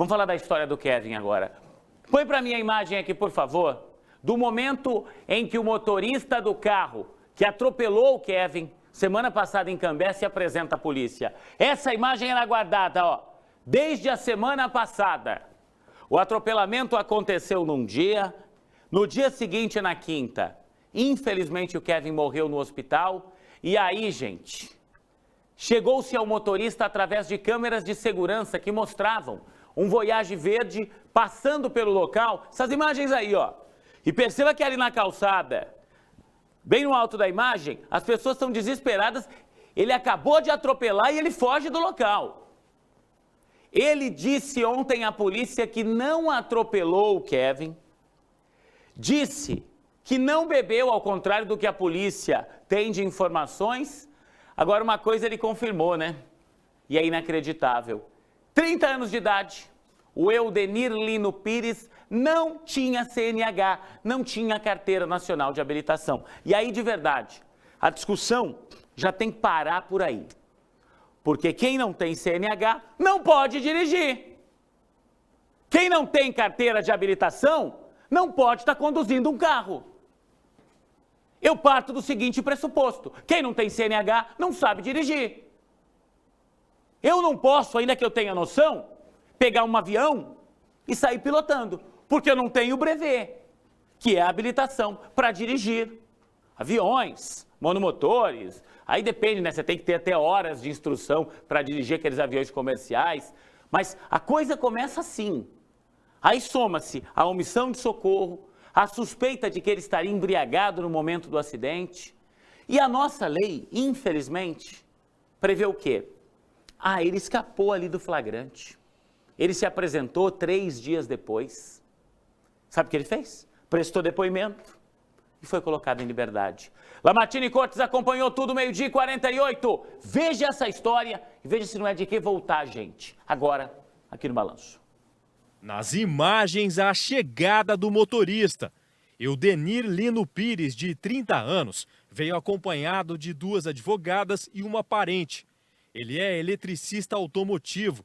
Vamos falar da história do Kevin agora. Põe para mim a imagem aqui, por favor, do momento em que o motorista do carro que atropelou o Kevin semana passada em Cambé se apresenta à polícia. Essa imagem era guardada, ó, desde a semana passada. O atropelamento aconteceu num dia, no dia seguinte, na quinta. Infelizmente, o Kevin morreu no hospital. E aí, gente, chegou-se ao motorista através de câmeras de segurança que mostravam um Voyage verde passando pelo local. Essas imagens aí, ó. E perceba que ali na calçada, bem no alto da imagem, as pessoas estão desesperadas. Ele acabou de atropelar e ele foge do local. Ele disse ontem à polícia que não atropelou o Kevin, disse que não bebeu, ao contrário do que a polícia tem de informações. Agora, uma coisa ele confirmou, né? E é inacreditável. 30 anos de idade, o Eudenir Lino Pires não tinha CNH, não tinha Carteira Nacional de Habilitação. E aí, de verdade, a discussão já tem que parar por aí. Porque quem não tem CNH não pode dirigir. Quem não tem carteira de habilitação não pode estar conduzindo um carro. Eu parto do seguinte pressuposto: quem não tem CNH não sabe dirigir. Eu não posso, ainda que eu tenha noção, pegar um avião e sair pilotando, porque eu não tenho o brevet, que é a habilitação para dirigir aviões, monomotores. Aí depende, né? Você tem que ter até horas de instrução para dirigir aqueles aviões comerciais. Mas a coisa começa assim. Aí soma-se a omissão de socorro, a suspeita de que ele estaria embriagado no momento do acidente. E a nossa lei, infelizmente, prevê o quê? Ah, ele escapou ali do flagrante. Ele se apresentou 3 dias depois. Sabe o que ele fez? Prestou depoimento e foi colocado em liberdade. Lamartine Cortes acompanhou tudo, 12h48. Veja essa história e veja se não é de que voltar, gente. Agora, aqui no Balanço. Nas imagens, a chegada do motorista. Eudenir Lino Pires, de 30 anos, veio acompanhado de 2 advogadas e uma parente. Ele é eletricista automotivo.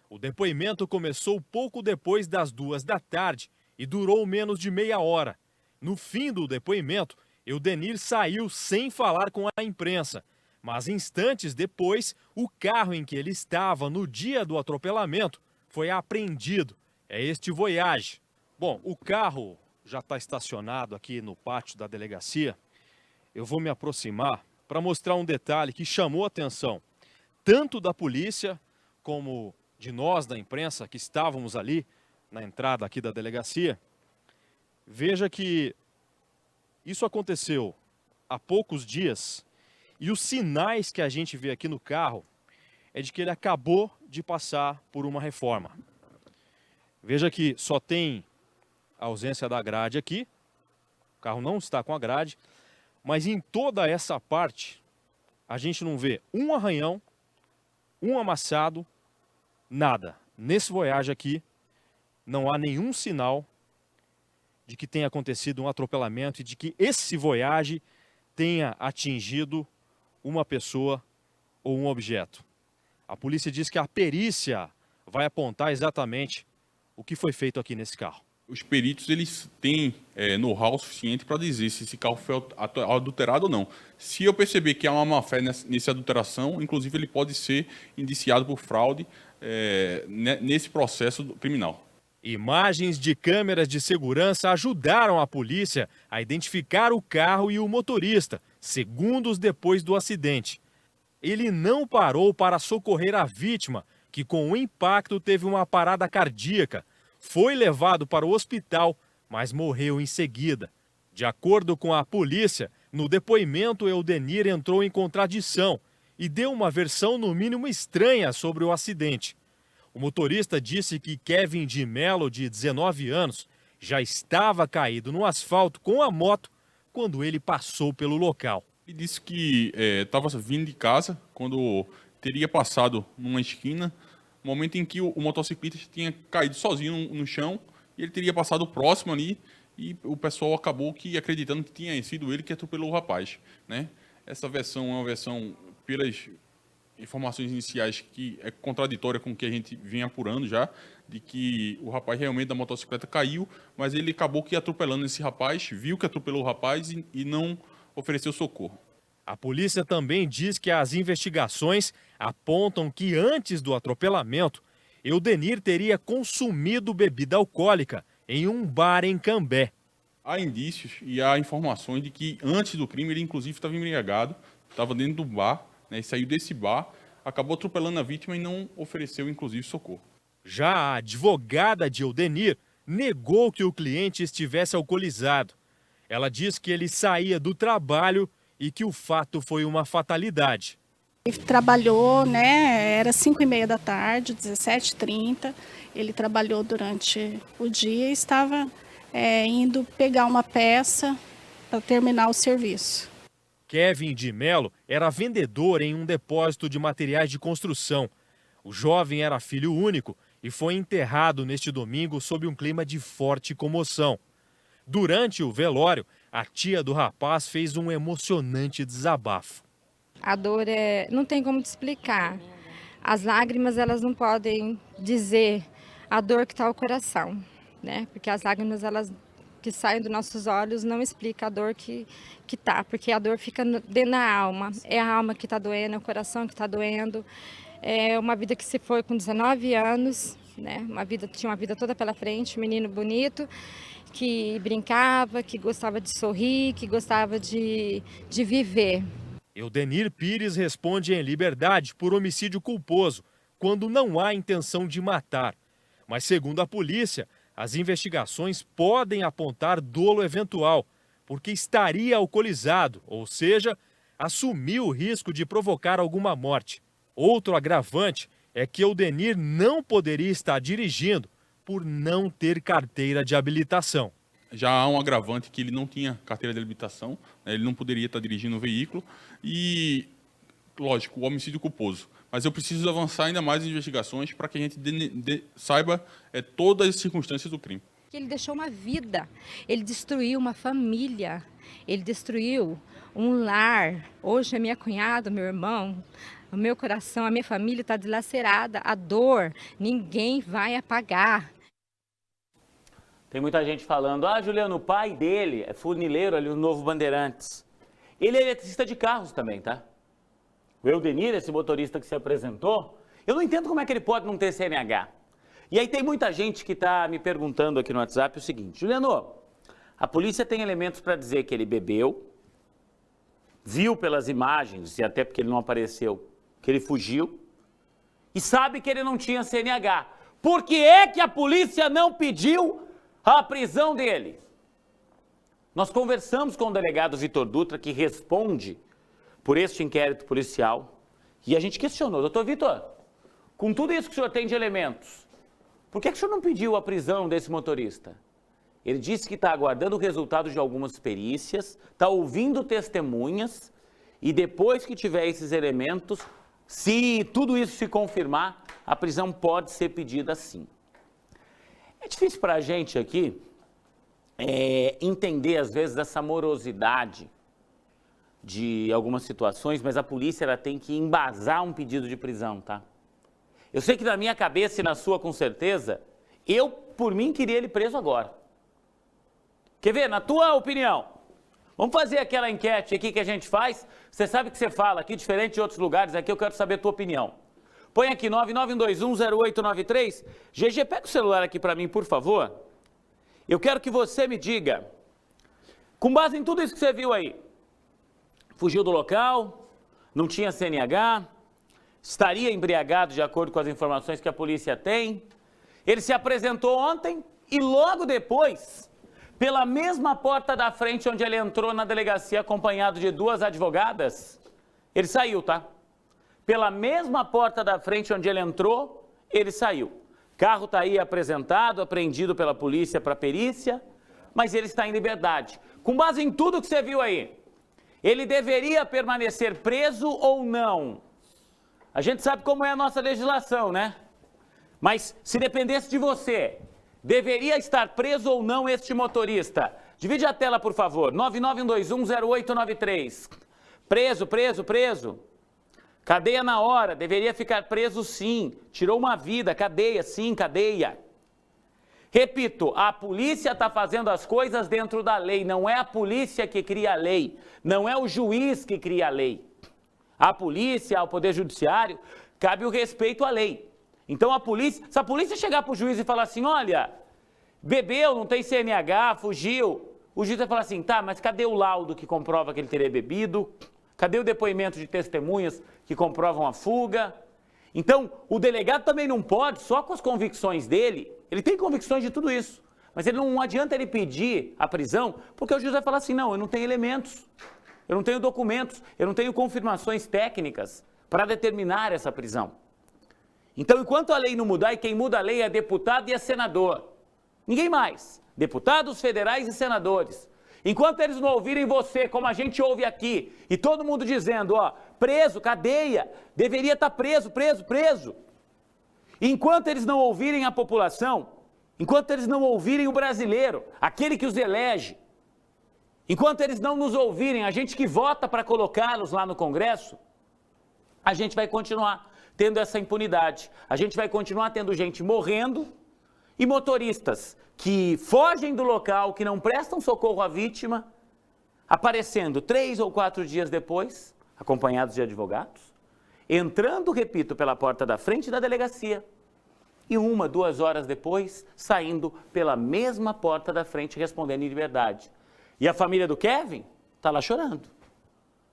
O depoimento começou pouco depois das 2 da tarde e durou menos de meia hora. No fim do depoimento, Eudenir saiu sem falar com a imprensa. Mas instantes depois, o carro em que ele estava no dia do atropelamento foi apreendido. É este Voyage. Bom, o carro já está estacionado aqui no pátio da delegacia. Eu vou me aproximar para mostrar um detalhe que chamou a atenção tanto da polícia como de nós da imprensa que estávamos ali na entrada aqui da delegacia. Veja que isso aconteceu há poucos dias e os sinais que a gente vê aqui no carro é de que ele acabou de passar por uma reforma. Veja que só tem a ausência da grade aqui, o carro não está com a grade, mas em toda essa parte a gente não vê um arranhão, um amassado, nada. Nesse Voyage aqui não há nenhum sinal de que tenha acontecido um atropelamento e de que esse Voyage tenha atingido uma pessoa ou um objeto. A polícia diz que a perícia vai apontar exatamente o que foi feito aqui nesse carro. Os peritos, eles têm know-how suficiente para dizer se esse carro foi adulterado ou não. Se eu perceber que há uma má-fé nessa adulteração, inclusive ele pode ser indiciado por fraude nesse processo criminal. Imagens de câmeras de segurança ajudaram a polícia a identificar o carro e o motorista, segundos depois do acidente. Ele não parou para socorrer a vítima, que com o impacto teve uma parada cardíaca. Foi levado para o hospital, mas morreu em seguida. De acordo com a polícia, no depoimento Eudenir entrou em contradição e deu uma versão no mínimo estranha sobre o acidente. O motorista disse que Kevin de Mello, de 19 anos, já estava caído no asfalto com a moto quando ele passou pelo local. Ele disse que estava vindo de casa quando teria passado numa esquina, no momento em que o motociclista tinha caído sozinho no chão e ele teria passado próximo ali e o pessoal acabou acreditando que tinha sido ele que atropelou o rapaz, né? Essa versão é uma versão, pelas informações iniciais, que é contraditória com o que a gente vem apurando já, de que o rapaz realmente da motocicleta caiu, mas ele acabou que atropelando esse rapaz, viu que atropelou o rapaz e não ofereceu socorro. A polícia também diz que as investigações apontam que antes do atropelamento, Eudenir teria consumido bebida alcoólica em um bar em Cambé. Há indícios e há informações de que antes do crime ele inclusive estava embriagado, estava dentro do bar, né, e saiu desse bar, acabou atropelando a vítima e não ofereceu inclusive socorro. Já a advogada de Eudenir negou que o cliente estivesse alcoolizado. Ela diz que ele saía do trabalho e que o fato foi uma fatalidade. Ele trabalhou, né, era 5h30 da tarde, 17h30, ele trabalhou durante o dia e estava indo pegar uma peça para terminar o serviço. Kevin de Mello era vendedor em um depósito de materiais de construção. O jovem era filho único e foi enterrado neste domingo sob um clima de forte comoção. Durante o velório, a tia do rapaz fez um emocionante desabafo. A dor não tem como te explicar. As lágrimas, elas não podem dizer a dor que está no coração, né? Porque as lágrimas, elas que saem dos nossos olhos não explicam a dor que tá, porque a dor fica dentro da alma. É a alma que está doendo, é o coração que está doendo. É uma vida que se foi com 19 anos, né? Tinha uma vida toda pela frente, um menino bonito, que brincava, que gostava de sorrir, que gostava de viver. Eudenir Pires responde em liberdade por homicídio culposo, quando não há intenção de matar. Mas, segundo a polícia, as investigações podem apontar dolo eventual, porque estaria alcoolizado, ou seja, assumiu o risco de provocar alguma morte. Outro agravante é que Eudenir não poderia estar dirigindo por não ter carteira de habilitação. Já há um agravante que ele não tinha carteira de habilitação, né, ele não poderia estar dirigindo o veículo e, lógico, o homicídio culposo. Mas eu preciso avançar ainda mais em investigações para que a gente saiba todas as circunstâncias do crime. Ele deixou uma vida, ele destruiu uma família, ele destruiu um lar. Hoje a minha cunhada, meu irmão, o meu coração, a minha família está dilacerada, a dor, ninguém vai apagar. Tem muita gente falando, Juliano, o pai dele é funileiro ali no Novo Bandeirantes. Ele é eletricista de carros também, tá? O Eudenir, esse motorista que se apresentou, eu não entendo como é que ele pode não ter CNH. E aí tem muita gente que está me perguntando aqui no WhatsApp o seguinte, Juliano, a polícia tem elementos para dizer que ele bebeu, viu pelas imagens, e até porque ele não apareceu, que ele fugiu, e sabe que ele não tinha CNH. Por que é que a polícia não pediu a prisão dele? Nós conversamos com o delegado Vitor Dutra, que responde por este inquérito policial, e a gente questionou, doutor Vitor, com tudo isso que o senhor tem de elementos, por que o senhor não pediu a prisão desse motorista? Ele disse que está aguardando o resultado de algumas perícias, está ouvindo testemunhas, e depois que tiver esses elementos, se tudo isso se confirmar, a prisão pode ser pedida sim. É difícil para a gente aqui entender, às vezes, essa morosidade de algumas situações, mas a polícia ela tem que embasar um pedido de prisão, tá? Eu sei que na minha cabeça e na sua, com certeza, eu, por mim, queria ele preso agora. Quer ver, na tua opinião, vamos fazer aquela enquete aqui que a gente faz, você sabe que você fala aqui, diferente de outros lugares, aqui eu quero saber a tua opinião. Põe aqui, 99210893. GG, pega o celular aqui para mim, por favor. Eu quero que você me diga, com base em tudo isso que você viu aí, fugiu do local, não tinha CNH, estaria embriagado de acordo com as informações que a polícia tem, ele se apresentou ontem e logo depois, pela mesma porta da frente onde ele entrou na delegacia acompanhado de 2 advogadas, ele saiu, tá? Pela mesma porta da frente onde ele entrou, ele saiu. Carro está aí apresentado, apreendido pela polícia para perícia, mas ele está em liberdade. Com base em tudo que você viu aí, ele deveria permanecer preso ou não? A gente sabe como é a nossa legislação, né? Mas se dependesse de você, deveria estar preso ou não este motorista? Divide a tela, por favor. 99210893. Preso, preso, preso. Cadeia na hora, deveria ficar preso sim. Tirou uma vida, cadeia, sim, cadeia. Repito, a polícia está fazendo as coisas dentro da lei, não é a polícia que cria a lei, não é o juiz que cria a lei. A polícia, ao Poder Judiciário, cabe o respeito à lei. Então a polícia, se a polícia chegar para o juiz e falar assim, olha, bebeu, não tem CNH, fugiu, o juiz vai falar assim, tá, mas cadê o laudo que comprova que ele teria bebido? Cadê o depoimento de testemunhas que comprovam a fuga? Então, o delegado também não pode, só com as convicções dele, ele tem convicções de tudo isso, mas ele não adianta ele pedir a prisão, porque o juiz vai falar assim, não, eu não tenho elementos, eu não tenho documentos, eu não tenho confirmações técnicas para determinar essa prisão. Então, enquanto a lei não mudar, e quem muda a lei é deputado e é senador, ninguém mais, deputados federais e senadores. Enquanto eles não ouvirem você, como a gente ouve aqui, e todo mundo dizendo, ó, preso, cadeia, deveria estar preso, preso, preso. Enquanto eles não ouvirem a população, enquanto eles não ouvirem o brasileiro, aquele que os elege, enquanto eles não nos ouvirem, a gente que vota para colocá-los lá no Congresso, a gente vai continuar tendo essa impunidade. A gente vai continuar tendo gente morrendo e motoristas que fogem do local, que não prestam socorro à vítima, aparecendo 3 ou 4 dias depois, acompanhados de advogados, entrando, repito, pela porta da frente da delegacia e 1, 2 horas depois, saindo pela mesma porta da frente, respondendo em liberdade. E a família do Kevin está lá chorando.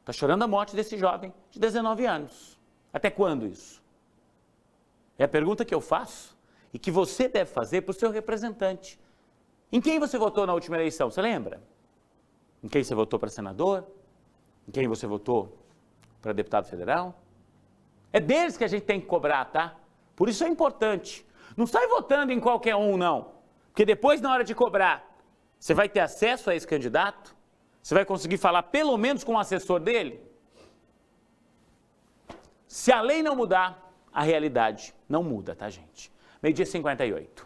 Está chorando a morte desse jovem de 19 anos. Até quando isso? É a pergunta que eu faço e que você deve fazer para o seu representante. Em quem você votou na última eleição? Você lembra? Em quem você votou para senador? Em quem você votou para deputado federal? É deles que a gente tem que cobrar, tá? Por isso é importante. Não sai votando em qualquer um, não. Porque depois, na hora de cobrar, você vai ter acesso a esse candidato? Você vai conseguir falar pelo menos com o assessor dele? Se a lei não mudar, a realidade não muda, tá, gente? 12h58.